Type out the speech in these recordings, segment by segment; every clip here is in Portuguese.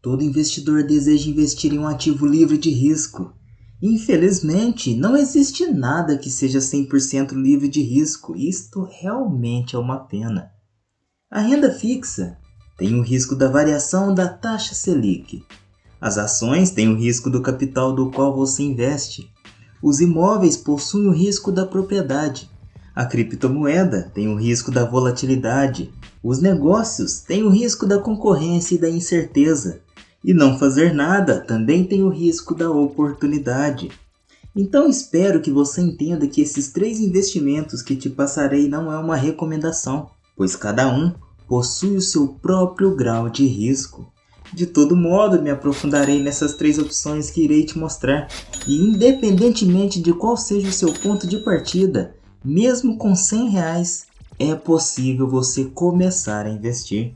Todo investidor deseja investir em um ativo livre de risco. Infelizmente, não existe nada que seja 100% livre de risco. Isto realmente é uma pena. A renda fixa tem o risco da variação da taxa Selic. As ações têm o risco do capital do qual você investe. Os imóveis possuem o risco da propriedade. A criptomoeda tem o risco da volatilidade. Os negócios têm o risco da concorrência e da incerteza. E não fazer nada também tem o risco da oportunidade. Então espero que você entenda que esses 3 investimentos que te passarei não é uma recomendação, pois cada um possui o seu próprio grau de risco. De todo modo, me aprofundarei nessas 3 opções que irei te mostrar, e independentemente de qual seja o seu ponto de partida, mesmo com R$100, é possível você começar a investir.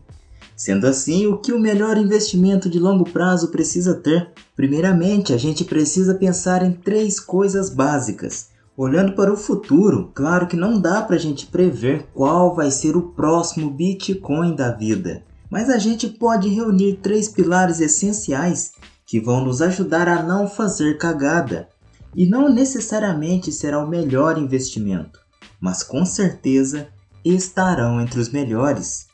Sendo assim, o que o melhor investimento de longo prazo precisa ter? Primeiramente, a gente precisa pensar em 3 coisas básicas. Olhando para o futuro, claro que não dá para a gente prever qual vai ser o próximo Bitcoin da vida. Mas a gente pode reunir 3 pilares essenciais que vão nos ajudar a não fazer cagada. E não necessariamente será o melhor investimento, mas com certeza estarão entre os melhores.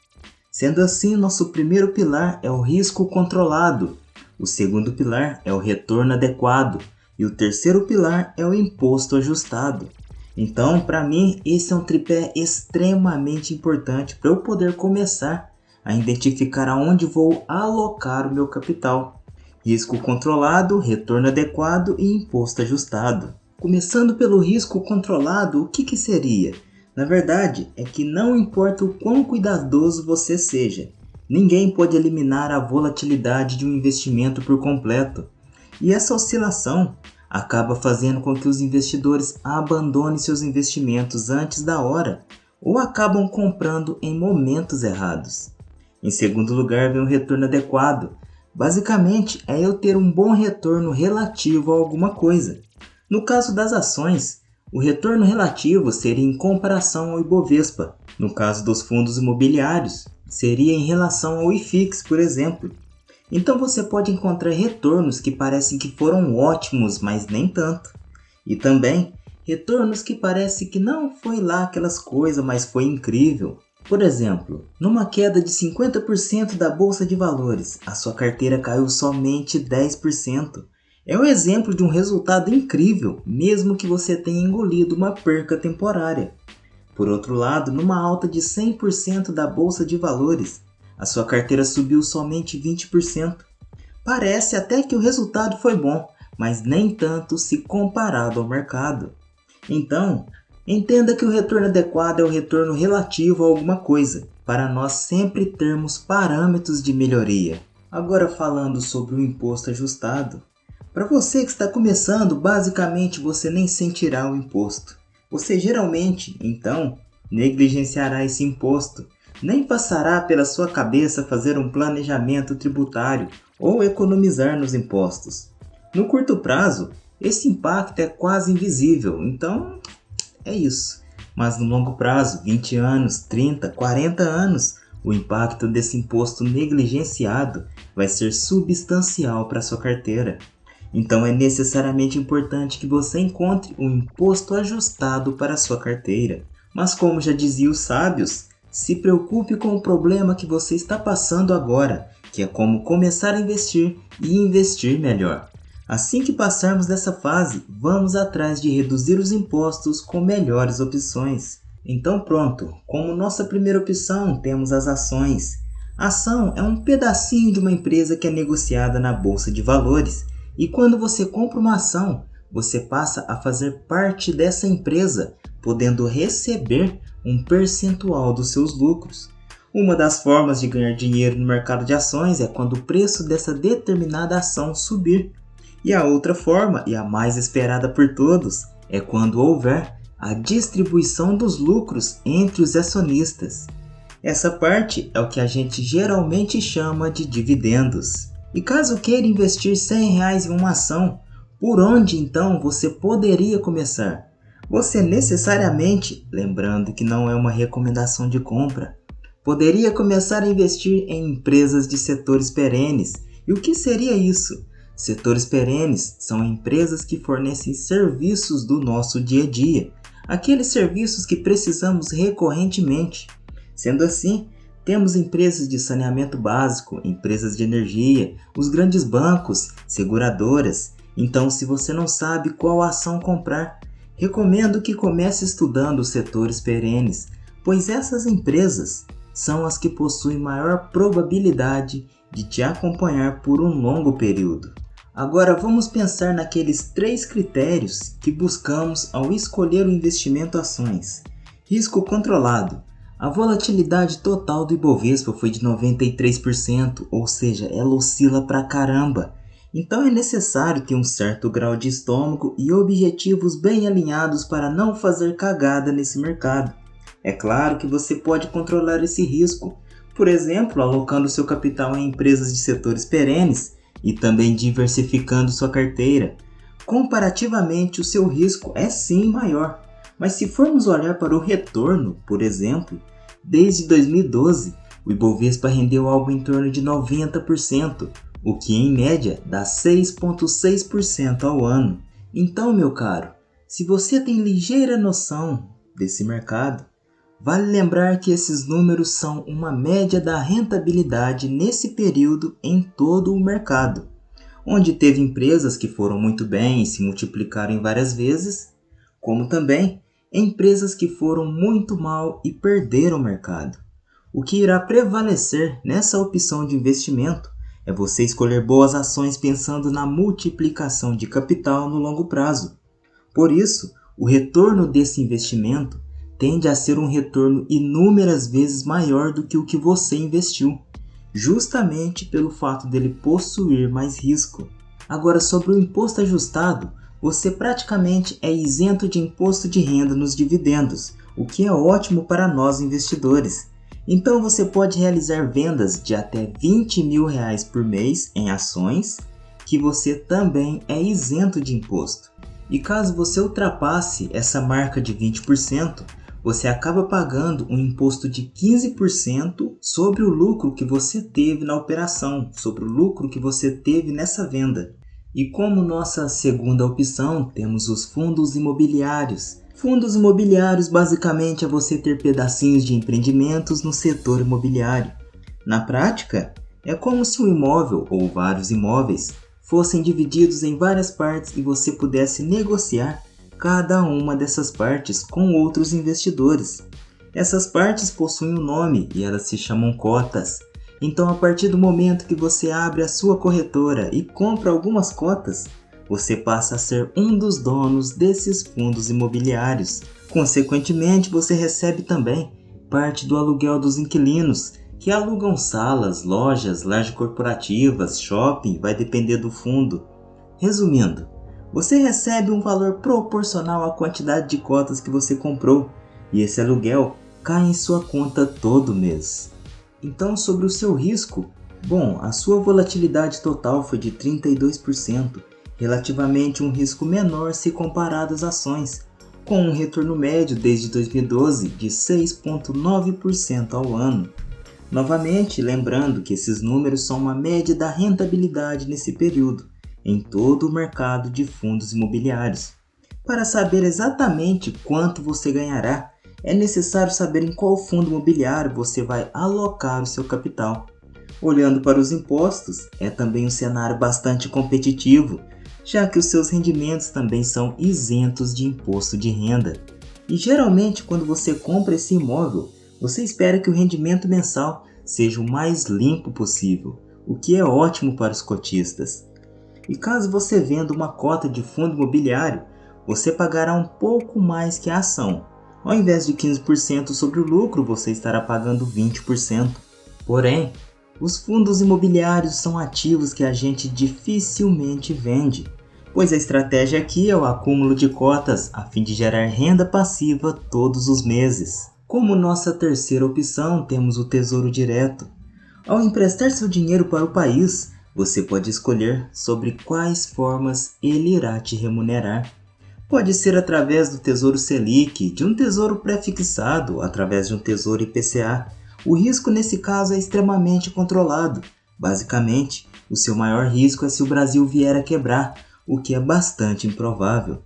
Sendo assim, nosso primeiro pilar é o risco controlado, o segundo pilar é o retorno adequado e o terceiro pilar é o imposto ajustado. Então, para mim, esse é um tripé extremamente importante para eu poder começar a identificar aonde vou alocar o meu capital. Risco controlado, retorno adequado e imposto ajustado. Começando pelo risco controlado, o que seria? Na verdade, é que não importa o quão cuidadoso você seja, ninguém pode eliminar a volatilidade de um investimento por completo. E essa oscilação acaba fazendo com que os investidores abandonem seus investimentos antes da hora ou acabam comprando em momentos errados. Em segundo lugar, vem o retorno adequado. Basicamente, é eu ter um bom retorno relativo a alguma coisa. No caso das ações, o retorno relativo seria em comparação ao Ibovespa. No caso dos fundos imobiliários, seria em relação ao IFIX, por exemplo. Então você pode encontrar retornos que parecem que foram ótimos, mas nem tanto. E também retornos que parecem que não foi lá aquelas coisas, mas foi incrível. Por exemplo, numa queda de 50% da bolsa de valores, a sua carteira caiu somente 10%. É um exemplo de um resultado incrível, mesmo que você tenha engolido uma perca temporária. Por outro lado, numa alta de 100% da bolsa de valores, a sua carteira subiu somente 20%. Parece até que o resultado foi bom, mas nem tanto se comparado ao mercado. Então, entenda que o retorno adequado é o retorno relativo a alguma coisa, para nós sempre termos parâmetros de melhoria. Agora falando sobre o imposto ajustado. Para você que está começando, basicamente você nem sentirá o imposto. Você geralmente, então, negligenciará esse imposto. Nem passará pela sua cabeça fazer um planejamento tributário ou economizar nos impostos. No curto prazo, esse impacto é quase invisível, então é isso. Mas no longo prazo, 20 anos, 30, 40 anos, o impacto desse imposto negligenciado vai ser substancial para a sua carteira. Então é necessariamente importante que você encontre um imposto ajustado para a sua carteira. Mas como já diziam os sábios, se preocupe com o problema que você está passando agora, que é como começar a investir e investir melhor. Assim que passarmos dessa fase, vamos atrás de reduzir os impostos com melhores opções. Então pronto, como nossa primeira opção temos as ações. A ação é um pedacinho de uma empresa que é negociada na bolsa de valores. E quando você compra uma ação, você passa a fazer parte dessa empresa, podendo receber um percentual dos seus lucros. Uma das formas de ganhar dinheiro no mercado de ações é quando o preço dessa determinada ação subir. E a outra forma, e a mais esperada por todos, é quando houver a distribuição dos lucros entre os acionistas. Essa parte é o que a gente geralmente chama de dividendos. E caso queira investir R$100 em uma ação, por onde então você poderia começar? Você necessariamente, lembrando que não é uma recomendação de compra, poderia começar a investir em empresas de setores perenes E o que seria isso? Setores perenes são empresas que fornecem serviços do nosso dia a dia, aqueles serviços que precisamos recorrentemente. Sendo assim, temos empresas de saneamento básico, empresas de energia, os grandes bancos, seguradoras. Então, se você não sabe qual ação comprar, recomendo que comece estudando os setores perenes, pois essas empresas são as que possuem maior probabilidade de te acompanhar por um longo período. Agora vamos pensar naqueles 3 critérios que buscamos ao escolher o investimento ações. Risco controlado. A volatilidade total do Ibovespa foi de 93%, ou seja, ela oscila pra caramba. Então é necessário ter um certo grau de estômago e objetivos bem alinhados para não fazer cagada nesse mercado. É claro que você pode controlar esse risco, por exemplo, alocando seu capital em empresas de setores perenes e também diversificando sua carteira. Comparativamente, o seu risco é sim maior, mas se formos olhar para o retorno, por exemplo, desde 2012, o Ibovespa rendeu algo em torno de 90%, o que em média dá 6,6% ao ano. Então, meu caro, se você tem ligeira noção desse mercado, vale lembrar que esses números são uma média da rentabilidade nesse período em todo o mercado, onde teve empresas que foram muito bem e se multiplicaram em várias vezes, como também empresas que foram muito mal e perderam o mercado. O que irá prevalecer nessa opção de investimento é você escolher boas ações pensando na multiplicação de capital no longo prazo. Por isso, o retorno desse investimento tende a ser um retorno inúmeras vezes maior do que o que você investiu, justamente pelo fato dele possuir mais risco. Agora, sobre o imposto ajustado, você praticamente é isento de imposto de renda nos dividendos, o que é ótimo para nós investidores. Então você pode realizar vendas de até R$20 mil por mês em ações, que você também é isento de imposto. E caso você ultrapasse essa marca de 20%, você acaba pagando um imposto de 15% sobre o lucro que você teve na operação, sobre o lucro que você teve nessa venda. E como nossa segunda opção, temos os fundos imobiliários. Fundos imobiliários basicamente é você ter pedacinhos de empreendimentos no setor imobiliário. Na prática, é como se um imóvel ou vários imóveis fossem divididos em várias partes e você pudesse negociar cada uma dessas partes com outros investidores. Essas partes possuem um nome e elas se chamam cotas. Então, a partir do momento que você abre a sua corretora e compra algumas cotas, você passa a ser um dos donos desses fundos imobiliários. Consequentemente, você recebe também parte do aluguel dos inquilinos, que alugam salas, lojas, lajes corporativas, shopping, vai depender do fundo. Resumindo, você recebe um valor proporcional à quantidade de cotas que você comprou, e esse aluguel cai em sua conta todo mês. Então, sobre o seu risco, bom, a sua volatilidade total foi de 32%, relativamente um risco menor se comparado às ações, com um retorno médio desde 2012 de 6,9% ao ano. Novamente, lembrando que esses números são uma média da rentabilidade nesse período, em todo o mercado de fundos imobiliários. Para saber exatamente quanto você ganhará, é necessário saber em qual fundo imobiliário você vai alocar o seu capital. Olhando para os impostos, é também um cenário bastante competitivo, já que os seus rendimentos também são isentos de imposto de renda. E geralmente, quando você compra esse imóvel, você espera que o rendimento mensal seja o mais limpo possível, o que é ótimo para os cotistas. E caso você venda uma cota de fundo imobiliário, você pagará um pouco mais que a ação. Ao invés de 15% sobre o lucro, você estará pagando 20%. Porém, os fundos imobiliários são ativos que a gente dificilmente vende, pois a estratégia aqui é o acúmulo de cotas a fim de gerar renda passiva todos os meses. Como nossa terceira opção, temos o Tesouro Direto. Ao emprestar seu dinheiro para o país, você pode escolher sobre quais formas ele irá te remunerar. Pode ser através do Tesouro Selic, de um tesouro pré-fixado, através de um Tesouro IPCA. O risco nesse caso é extremamente controlado. Basicamente, O seu maior risco é se o Brasil vier a quebrar, o que é bastante improvável.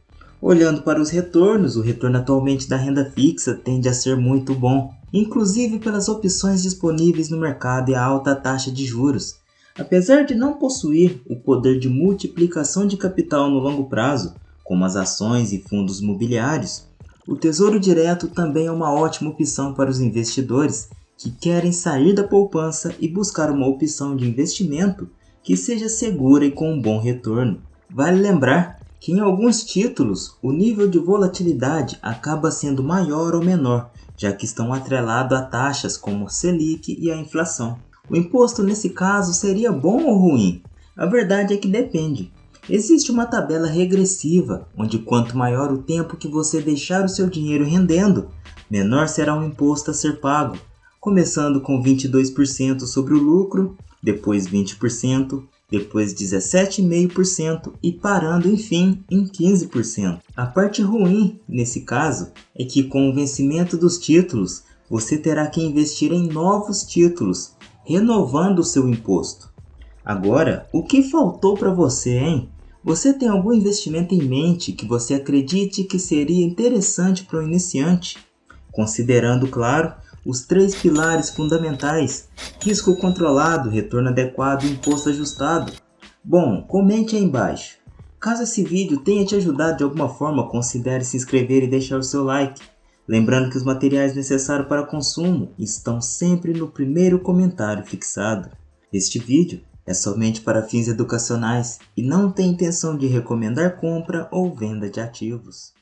Olhando para os retornos, o retorno atualmente da renda fixa tende a ser muito bom, inclusive pelas opções disponíveis no mercado e a alta taxa de juros. Apesar de não possuir o poder de multiplicação de capital no longo prazo, como as ações e fundos imobiliários, o Tesouro Direto também é uma ótima opção para os investidores que querem sair da poupança e buscar uma opção de investimento que seja segura e com um bom retorno. Vale lembrar que em alguns títulos o nível de volatilidade acaba sendo maior ou menor, já que estão atrelados a taxas como Selic e a inflação. O imposto nesse caso seria bom ou ruim? A verdade é que depende. Existe uma tabela regressiva, onde quanto maior o tempo que você deixar o seu dinheiro rendendo, menor será o imposto a ser pago, começando com 22% sobre o lucro, depois 20%, depois 17,5% e parando, enfim, em 15%. A parte ruim, nesse caso, é que com o vencimento dos títulos, você terá que investir em novos títulos, renovando o seu imposto. Agora, o que faltou para você, hein? Você tem algum investimento em mente que você acredite que seria interessante para um iniciante? Considerando, claro, os 3 pilares fundamentais: risco controlado, retorno adequado e imposto ajustado. Bom, comente aí embaixo. Caso esse vídeo tenha te ajudado de alguma forma, considere se inscrever e deixar o seu like. Lembrando que os materiais necessários para consumo estão sempre no primeiro comentário fixado. Este vídeo é somente para fins educacionais e não tem intenção de recomendar compra ou venda de ativos.